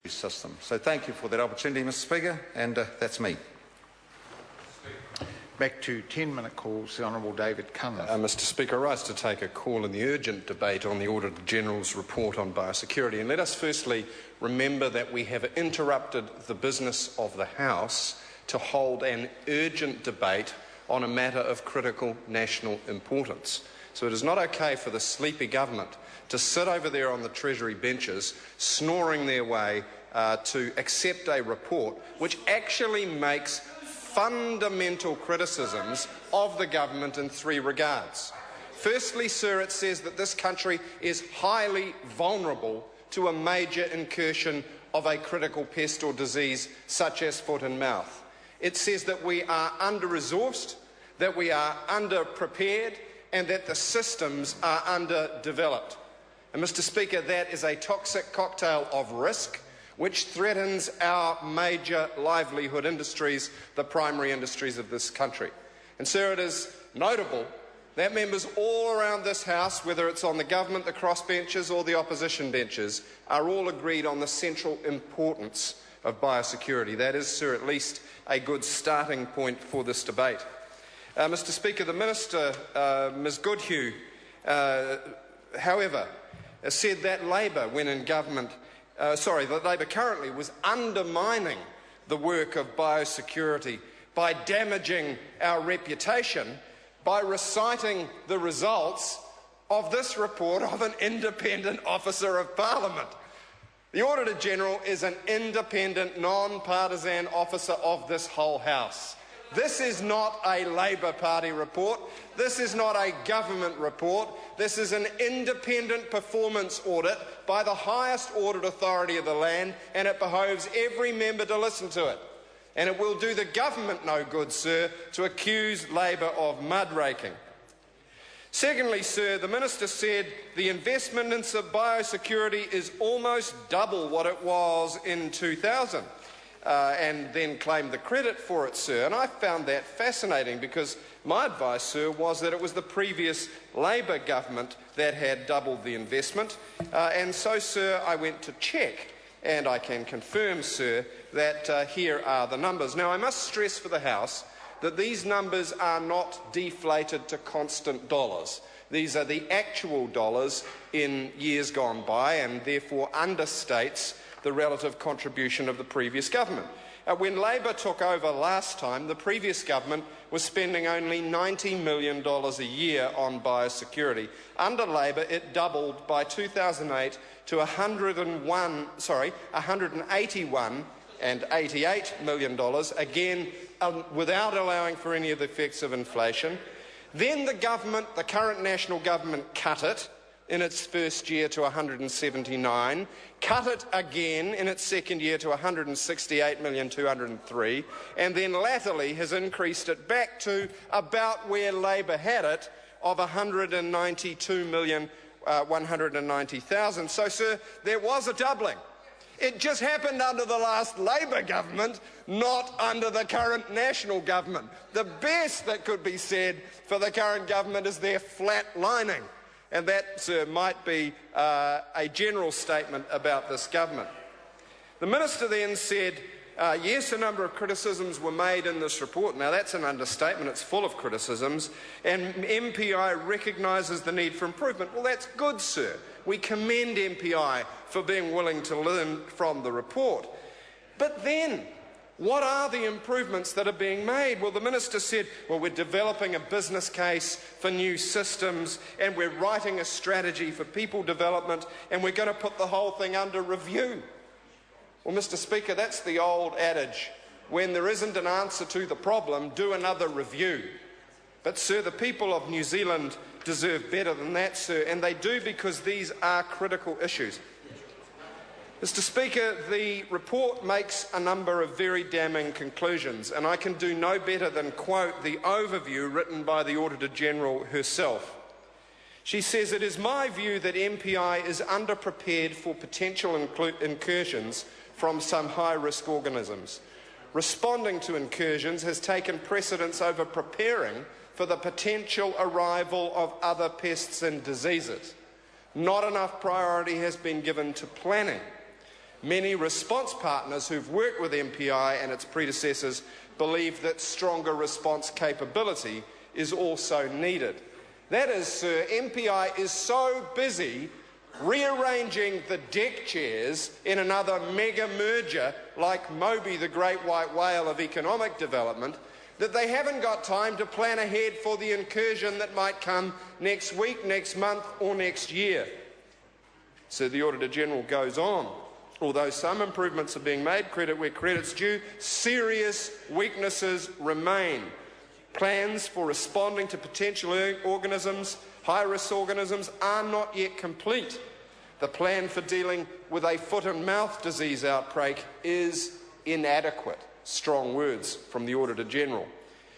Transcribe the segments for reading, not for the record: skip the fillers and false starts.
system. So thank you for that opportunity, Mr. Speaker, and that's me. Back to 10-minute calls, the Honourable David Cunliffe. Mr. Speaker, I rise to take a call in the urgent debate on the Auditor General's report on biosecurity. And let us firstly remember that we have interrupted the business of the House to hold an urgent debate on a matter of critical national importance. So it is not okay for the sleepy government to sit over there on the Treasury benches snoring their way to accept a report which actually makes fundamental criticisms of the government in three regards. Firstly, sir, it says that this country is highly vulnerable to a major incursion of a critical pest or disease such as foot and mouth. It says that we are under-resourced, that we are under-prepared, and that the systems are underdeveloped. And Mr. Speaker, that is a toxic cocktail of risk which threatens our major livelihood industries, the primary industries of this country. And sir, it is notable that members all around this House, whether it's on the government, the crossbenches or the opposition benches, are all agreed on the central importance of biosecurity. That is, sir, at least a good starting point for this debate. Mr. Speaker, the Minister, Ms Goodhue, however, said that Labor, when in government, that Labor currently was undermining the work of biosecurity by damaging our reputation by reciting the results of this report of an independent officer of Parliament. The Auditor General is an independent, non-partisan officer of this whole House. This is not a Labor Party report. This is not a government report. This is an independent performance audit by the highest audit authority of the land, and it behoves every member to listen to it. And it will do the government no good, sir, to accuse Labor of mudraking. Secondly, sir, the Minister said the investment in biosecurity is almost double what it was in 2000. And then claimed the credit for it, sir. And I found that fascinating because my advice, sir, was that it was the previous Labor government that had doubled the investment. And so, sir, I went to check, and I can confirm, sir, that here are the numbers. Now, I must stress for the House that these numbers are not deflated to constant dollars. These are the actual dollars in years gone by, and therefore understates the relative contribution of the previous government. When Labor took over last time, the previous government was spending only $90 million a year on biosecurity. Under Labor, it doubled by 2008 to $181.88 million, again without allowing for any of the effects of inflation. Then the current national government cut it in its first year to 179, cut it again in its second year to 168,203,000, and then latterly has increased it back to about where Labor had it of 192,190,000. So, sir, there was a doubling. It just happened under the last Labor government, not under the current national government. The best that could be said for the current government is they're flatlining. And that, sir, might be a general statement about this government. The Minister then said, yes, a number of criticisms were made in this report. Now, that's an understatement. It's full of criticisms. And MPI recognises the need for improvement. Well, that's good, sir. We commend MPI for being willing to learn from the report. But then, what are the improvements that are being made? Well, the Minister said, well, we're developing a business case for new systems, and we're writing a strategy for people development, and we're going to put the whole thing under review. Well, Mr. Speaker, that's the old adage. When there isn't an answer to the problem, do another review. But, sir, the people of New Zealand deserve better than that, sir, and they do because these are critical issues. Mr. Speaker, the report makes a number of very damning conclusions, and I can do no better than quote the overview written by the Auditor General herself. She says, "It is my view that MPI is underprepared for potential incursions from some high-risk organisms. Responding to incursions has taken precedence over preparing for the potential arrival of other pests and diseases. Not enough priority has been given to planning. Many response partners who've worked with MPI and its predecessors believe that stronger response capability is also needed. That is, sir, MPI is so busy rearranging the deck chairs in another mega merger like Moby, the great white whale of economic development, that they haven't got time to plan ahead for the incursion that might come next week, next month or next year. So the Auditor General goes on. Although some improvements are being made, credit where credit's due, serious weaknesses remain. Plans for responding to potential organisms, high-risk organisms, are not yet complete. The plan for dealing with a foot and mouth disease outbreak is inadequate. Strong words from the Auditor General.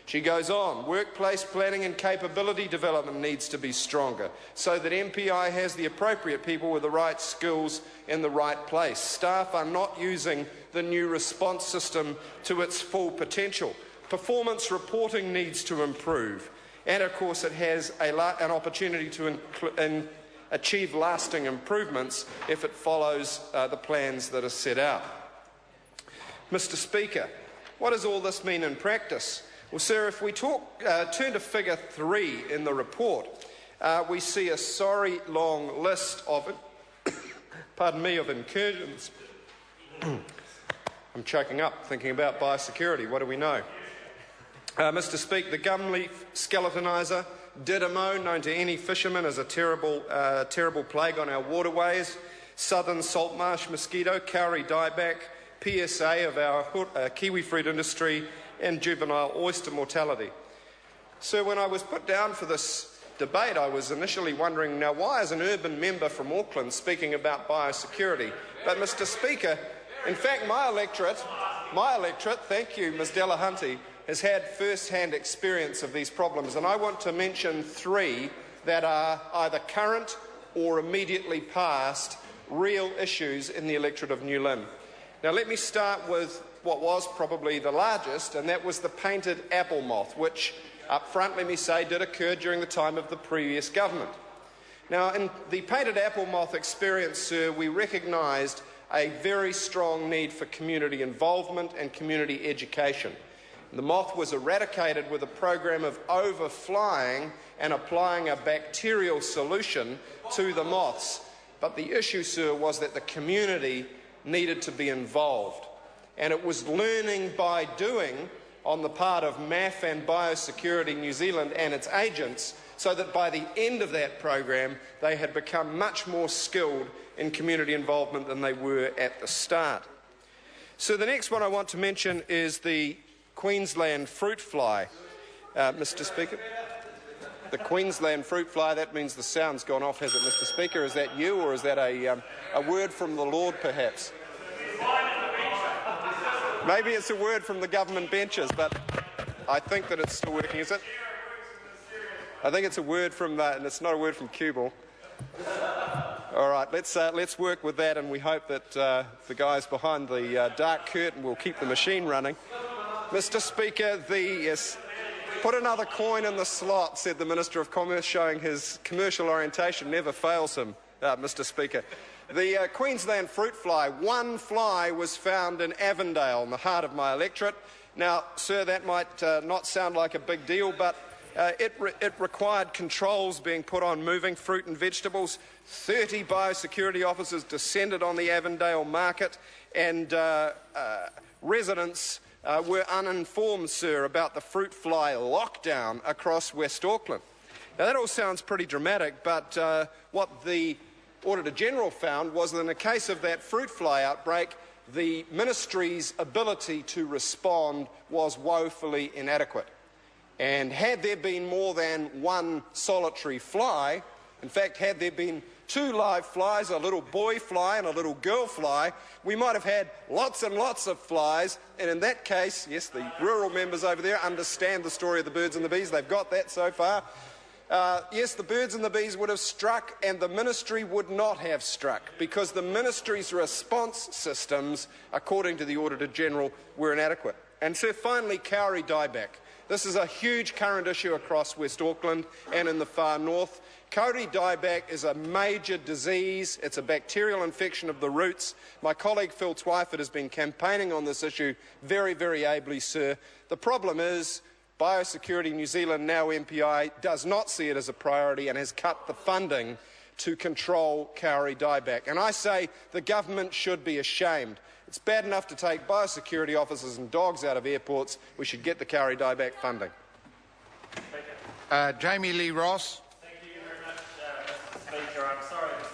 She goes on, workplace planning and capability development needs to be stronger so that MPI has the appropriate people with the right skills in the right place. Staff are not using the new response system to its full potential. Performance reporting needs to improve. And of course it has an opportunity to achieve lasting improvements if it follows the plans that are set out. Mr. Speaker, what does all this mean in practice? Well, sir, if we turn to figure 3 in the report, we see a sorry long list of, of incursions. I'm choking up thinking about biosecurity. What do we know? Mr. Speaker, the gum leaf skeletoniser, Didymo, known to any fisherman as a terrible plague on our waterways, southern salt marsh mosquito, cowrie dieback, PSA of our kiwi fruit industry, and juvenile oyster mortality. So when I was put down for this debate, I was initially wondering, now why is an urban member from Auckland speaking about biosecurity? But Mr. Speaker, in fact my electorate, thank you Ms Delahunty, has had first-hand experience of these problems, and I want to mention 3 that are either current or immediately past real issues in the electorate of New Lynn. Now let me start with what was probably the largest, and that was the painted apple moth, which up front, let me say, did occur during the time of the previous government. Now in the painted apple moth experience, sir, we recognised a very strong need for community involvement and community education. The moth was eradicated with a program of overflying and applying a bacterial solution to the moths. But the issue, sir, was that the community needed to be involved. And it was learning by doing on the part of MAF and Biosecurity New Zealand and its agents, so that by the end of that program they had become much more skilled in community involvement than they were at the start. So the next one I want to mention is the Queensland fruit fly. Mr. Speaker, the Queensland fruit fly, that means the sound's gone off, has it, Mr. Speaker? Is that you, or is that a word from the Lord, perhaps? Maybe it's a word from the government benches, but I think that it's still working, is it? I think it's a word from, and it's not a word from Cubal. All right, let's work with that, and we hope that the guys behind the dark curtain will keep the machine running. Mr. Speaker, yes, put another coin in the slot, said the Minister of Commerce, showing his commercial orientation never fails him, Mr. Speaker. The Queensland fruit fly, one fly was found in Avondale, in the heart of my electorate. Now, sir, that might not sound like a big deal, but it required controls being put on moving fruit and vegetables. 30 biosecurity officers descended on the Avondale market, and residents were uninformed, sir, about the fruit fly lockdown across West Auckland. Now, that all sounds pretty dramatic, but what the Auditor General found was that in the case of that fruit fly outbreak, the Ministry's ability to respond was woefully inadequate. And had there been more than one solitary fly, in fact, had there been 2 live flies, a little boy fly and a little girl fly, we might have had lots and lots of flies, and in that case, yes, the rural members over there understand the story of the birds and the bees, they've got that so far. Yes, the birds and the bees would have struck, and the Ministry would not have struck, because the Ministry's response systems, according to the Auditor General, were inadequate. And so finally, cowrie dieback. This is a huge current issue across West Auckland and in the far north. Kauri dieback is a major disease. It's a bacterial infection of the roots. My colleague Phil Twyford has been campaigning on this issue very, very ably, sir. The problem is Biosecurity New Zealand, now MPI, does not see it as a priority and has cut the funding to control Kauri dieback. And I say the government should be ashamed. It's bad enough to take biosecurity officers and dogs out of airports. We should get the Kauri dieback funding. Jamie Lee Ross. Thank you very much, Mr. Speaker. I'm sorry to